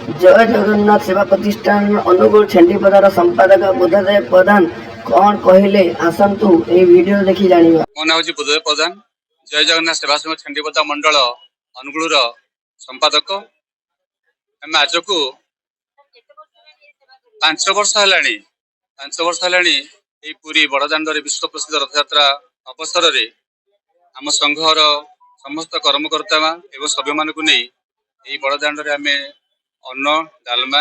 जय जगन्नाथ सेवा प्रतिष्ठान अनुगुल छेंडीपदार संपादक बुद्धदेव प्रधान कौन कहले आसतु ए वीडियो देखि जानिबा। मो ना हूँ बुद्धदेव प्रधान जय जगन्नाथ सेवा संघ छेंडीपदा मंडल अनुगुल संपादक। आम आज को 5 वर्ष है पूरी बड़दाण्ड विश्व प्रसिद्ध रथयात्रा अवसर में आम संघर समस्त कर्मकर्ता एवं सभ्य मान को नहीं बड़दाण्ड आम अन्न डालमा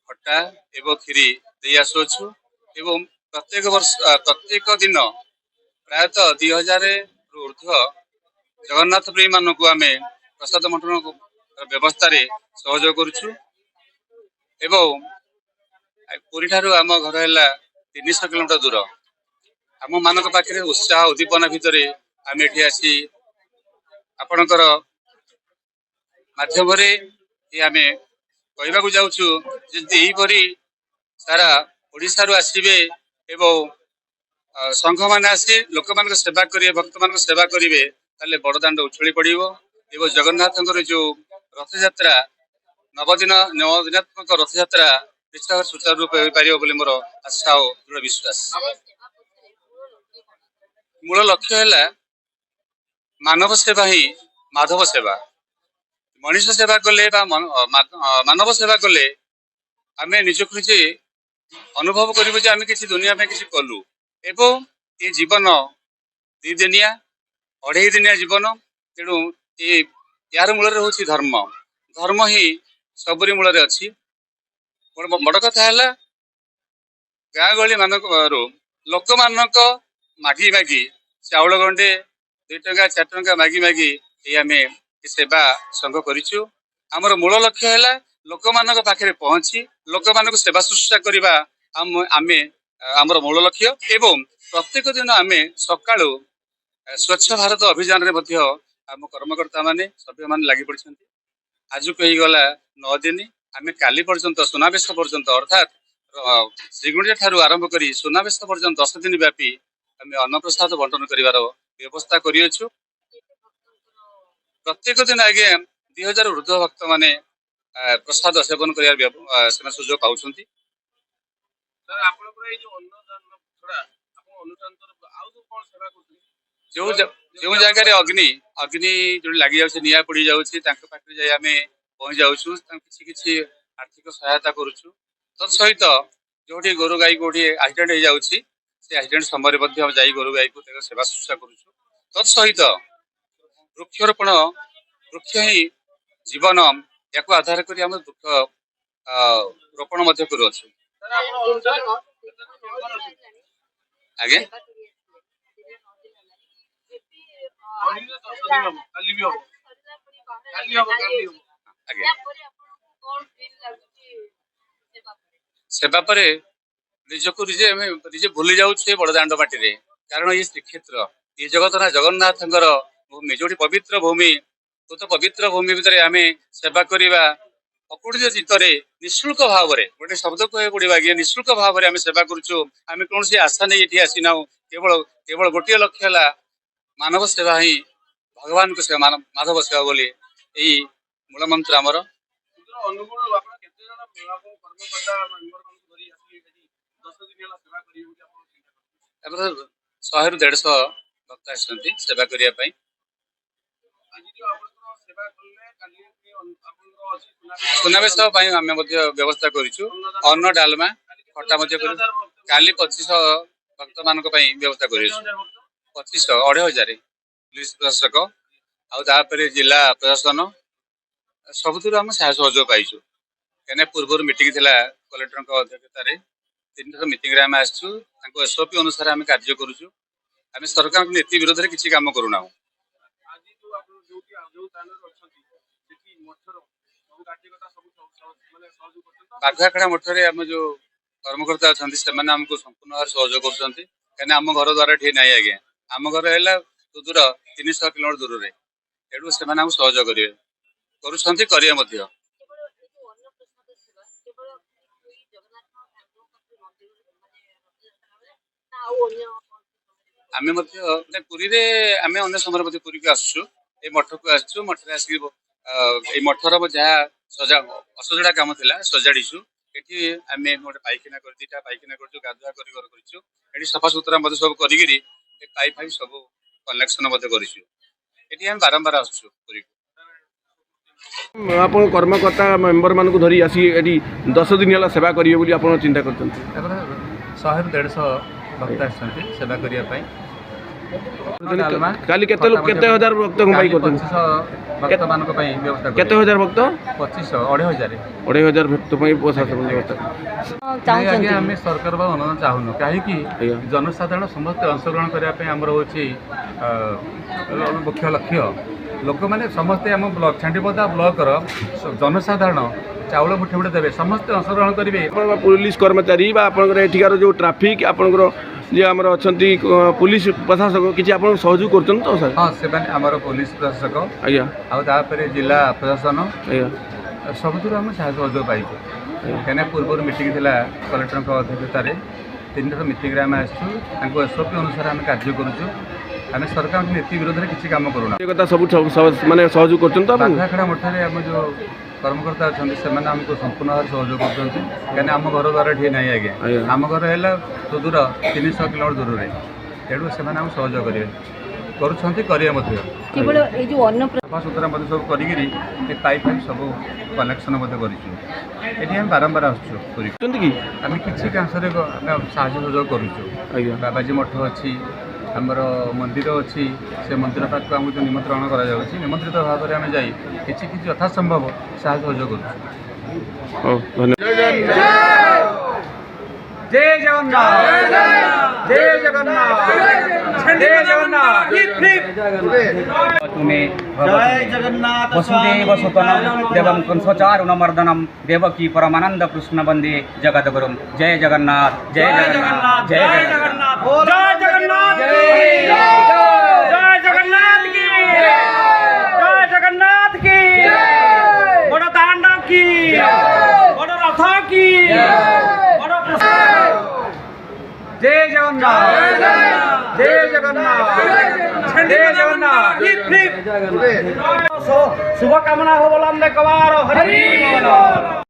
खटा एवं खीरी दे आसुचु एवं प्रत्येक दिन प्रायतः 2000 ऊर्ध्व जगन्नाथ प्रेमी मान को आम प्रसाद बंटन व्यवस्था सहयोग करुचु एवं पुरी ठारू आम घर है 300 किलोमीटर दूर। आम मान पाखे उत्साह उद्दीपना भितर आम ये आसी आपणकर माध्यम आम कहवाक जाऊँ यहीपरी सारा ओडिशा रु आसबे एवं संघ मान आसी लोक मान सेवा करेंगे भक्त मान सेवा करेंगे ताले बड़दाण्ड उछली पड़ो एवं जगन्नाथ जो रथ यात्रा नवदिनात्मक रथ यात्रा सुचारू रूप हो पार मोर आशा और दृढ़ विश्वास। मूल लक्ष्य है मानव सेवा ही माधव सेवा। मनुष्य सेवा कले मानव सेवा कले आम निजक निजे अनुभव करूँ आम कि दुनिया में किसी कलु एवं ये जीवन 2 दिनिया 2.5 दिनिया जीवन तेणु यार मूल हूँ धर्म। धर्म ही सबरी मूल अच्छी। बड़ कथा है गाँ गहली मान लोक मान मागी मागी चाउल गंडे 2 टंका 4 टंका मागी मागी ये आम सेवा संघ करूँ। आमर मूल लक्ष्य है लोक मान पाखे पहुँची लोक मान सेवा शुश्रूषा करवा आमर मूल लक्ष्य एवं प्रत्येक दिन आम सका स्वच्छ भारत अभियान में आम कर्मकर्ता माने सभ्य मान लगी पड़ी। आज को गला 9 दिन आम काली पर्यंत सुनावेश पर्यंत अर्थात श्रीगुंडा ठारू आरंभ कर सुनावेश पर्यंत 10 दिन व्यापी आम अन्न प्रसाद बंटन कर व्यवस्था करियछु। प्रत्येक दिन आगे 2000 ऊर्ध्व भक्त माने प्रसाद सेवन कर सुजोग पाँच। जो जगह अग्नि अग्नि जो लगी जाऊँ निआ पड़ जाऊँगी पाखे आम पहुँच जाऊँ किसी आर्थिक सहायता करुचु। तत्सहित जो गोरु गाई कौटी एक्सीडेंट हो जाऊँगी से एक्सीडेंट समय जा गोरु गाई को सेवा शुश्रूषा करुचु। तत्सहित वृक्षरोपण वृक्ष ही जीवन या आधार कर वृक्ष रोपण करुचु। आगे सेवा पर निजक निजे भूली जाऊे बड़दाण्ड माटी कारण ये श्रीक्षेत्र ये जगत जगन्नाथ भूमि जो पवित्र भूमि तो पवित्र भूमि भितर आम सेवा करवा अकुटित चित्तर निःशुल्क भाव में गोटे शब्द कह पड़ा आगे निःशुल्क भाव में आम सेवा करुँ। आम कौन आशा नहीं ये आसीना केवल केवल गोटे लक्ष्य है मानव सेवा ही भगवान को सेवा माधव सेवा बोली यही मूल मंत्र आमर। एबर 100 ରୁ 150 भक्त आसती सेवा करने। सुनावेश आम व्यवस्था करूँ अन्न डालमा खटा काली 2500 भक्त मान व्यवस्था कर 2500 2500 पुलिस प्रशासक आउे जिला प्रशासन सबुठ आम सहयोग पाइचु कहीं पूर्व मीटिंग थिला कलेक्टर अध्यक्षतार 3 थर मीटिंग आम आसु एसओपी अनुसार आम कार्य करुचु। आम सरकार नीति विरोध में किसी काम करूना। बाघाखड़ा मठरे आम जो कर्मकर्ता अच्छा से आमको संपूर्ण भाव सहयोग कर आम घर द्वारा ठीक ना आज्ञा आम घर है दूर 300 किलोमीटर दूर तेणु से सहयोग करेंगे। आम पुरी आम अन्य समय पुरी को आसु मठ को आसु मठ आसिक मठर जहाँ ଅସଜଡ଼ା କାମ ଥିଲା ସଜାଡ଼ିଛୁ। ଏଠି ଆମେ ଗୋଟେ ପାଇଖାନା କରି ଦୁଇଟା ପାଇଖାନା କରିଛୁ, ଗାଧୁଆ କରି ଘର କରିଛୁ। ଏଠି ସଫାସୁତୁରା ମଧ୍ୟ ସବୁ କରିକିରି ପାଇପ୍ ଫାଇପ୍ ସବୁ କନେକ୍ସନ ମଧ୍ୟ କରିଛୁ। ଏଠି ଆମେ ବାରମ୍ବାର ଆସୁଛୁ ପୁରୀକୁ। ଆପଣ କର୍ମକର୍ତ୍ତା ମେମ୍ବର ମାନଙ୍କୁ ଧରି ଆସି ଏଠି 10 ଦିନ ହେଲା ସେବା କରିବେ ବୋଲି ଆପଣ ଚିନ୍ତା କରୁଛନ୍ତି? ତାପରେ 100ରୁ 150 ଭକ୍ତ ଆସିଛନ୍ତି ସେବା କରିବା ପାଇଁ। କାଲି କେତେ ହଜାର ଭକ୍ତଙ୍କ ପାଇଁ କରୁଛନ୍ତି? 2500 ଭକ୍ତମାନଙ୍କ ପାଇଁ ବ୍ୟବସ୍ଥା କରିବେ। କେତେ ହଜାର ଭକ୍ତ? 2500, 2500। 2500 ଭକ୍ତ ପାଇଁ ପ୍ରଶାସନ ବ୍ୟବସ୍ଥା। ଆଜ୍ଞା ଆମେ ସରକାର ବା ଅନୁଦାନ ଚାହୁଁନୁ, କାହିଁକି ଆଜ୍ଞା। ଜନସାଧାରଣ ସମସ୍ତେ ଅଂଶଗ୍ରହଣ କରିବା ପାଇଁ ଆମର ହେଉଛି ମୁଖ୍ୟ ଲକ୍ଷ୍ୟ। ଲୋକମାନେ ସମସ୍ତେ ଆମ ବ୍ଲକ ଛାଣ୍ଡିପଦା ବ୍ଲକର ଜନସାଧାରଣ ଚାଉଳ ମୁଠେ ମୁଠେ ଦେବେ, ସମସ୍ତେ ଅଂଶଗ୍ରହଣ କରିବେ। ଆପଣଙ୍କ ପୁଲିସ କର୍ମଚାରୀ ବା ଆପଣଙ୍କର ଏଠିକାର ଯେଉଁ ଟ୍ରାଫିକ୍ ଆପଣଙ୍କର ଯିଏ ଆମର ଅଛନ୍ତି ପୁଲିସ ପ୍ରଶାସକ କିଛି ଆପଣଙ୍କୁ ସହଯୋଗ କରୁଛନ୍ତି ତ ସାର୍? ହଁ ସେମାନେ ଆମର ପୋଲିସ ପ୍ରଶାସକ ଆଜ୍ଞା ଆଉ ତାପରେ ଜିଲ୍ଲା ପ୍ରଶାସନ ଆଜ୍ଞା ସବୁଥିରୁ ଆମେ ସାହାଯ୍ୟ ସହଯୋଗ ପାଇଛୁ। କାହିଁକିନା ପୂର୍ବରୁ ମିଟିଂ ଥିଲା କଲେକ୍ଟରଙ୍କ ଅଧ୍ୟକ୍ଷତାରେ, 3ଥର ମିଟିଂରେ ଆମେ ଆସିଛୁ। ତାଙ୍କୁ SOP ଅନୁସାରେ ଆମେ କାର୍ଯ୍ୟ କରୁଛୁ। ଆମେ ସରକାରଙ୍କ ନୀତି ବିରୋଧରେ କିଛି କାମ କରୁନା। ଏ କଥା ସବୁ ମାନେ ସହଯୋଗ କରୁଛନ୍ତି ତ ଆପଣଙ୍କୁ? ବାଘାଖେଡ଼ା ମଠରେ ଆମ ଯେଉଁ କର୍ମକର୍ତ୍ତା ଅଛନ୍ତି ସେମାନେ ଆମକୁ ସମ୍ପୂର୍ଣ୍ଣ ଭାବରେ ସହଯୋଗ କରୁଛନ୍ତି। କାହିଁକିନା ଆମ ଘର ଦ୍ୱାରା ଏଠି ନାହିଁ ଆଜ୍ଞା। ଆମ ଘର ହେଲା ସୁଦୂର 300 କିଲୋମିଟର ଦୂରରେ, ତେଣୁ ସେମାନେ ଆମକୁ ସହଯୋଗ କରିବେ, କରୁଛନ୍ତି, କରିବେ ମଧ୍ୟ। କେବଳ ଏଇ ଯେଉଁ ଅନ୍ନ ସଫାସୁତୁରା ମଧ୍ୟ ସବୁ କରିକିରି ଏ ପାଇପ୍ ଫାଇପ୍ ସବୁ କନେକ୍ସନ ମଧ୍ୟ କରିଛୁ। ଏଠି ଆମେ ବାରମ୍ବାର ଆସୁଛୁ ପୁରୀକୁ। କି ଆମେ କିଛି କାଂଶରେ ଆମେ ସାହାଯ୍ୟ ସହଯୋଗ କରୁଛୁ। ଆଜ୍ଞା ବାବାଜୀ ମଠ ଅଛି, ଆମର ମନ୍ଦିର ଅଛି, ସେ ମନ୍ଦିର ପାଖକୁ ଆମକୁ ଯେଉଁ ନିମନ୍ତ୍ରଣ କରାଯାଉଛି, ନିମନ୍ତ୍ରିତ ଭାବରେ ଆମେ ଯାଇ କିଛି କିଛି ଯଥାସମ୍ଭବ ସାହାଯ୍ୟ ସହଯୋଗ କରୁଛୁ। ହଉ ଧନ୍ୟବାଦ। जय जगन्नाथ जय जगन्नाथ जय जगन्नाथ तुम्हें जय जगन्नाथ वसुदेव सुतनं देवं कंसचारुणमर्दनं देवकी परमानंद कृष्ण वंदे जगद्गुरुं। जय जगन्नाथ जय जगन्नाथ जय जगन्नाथ जय जगन्नाथ जय जगन्नाथ की जय जगन्नाथ की बड़ तांडव की बड़ रथ की जय जगन्नाथ जय जगन्नाथ जय जगन्नाथ शुभकामना हो बोला हरि बोल।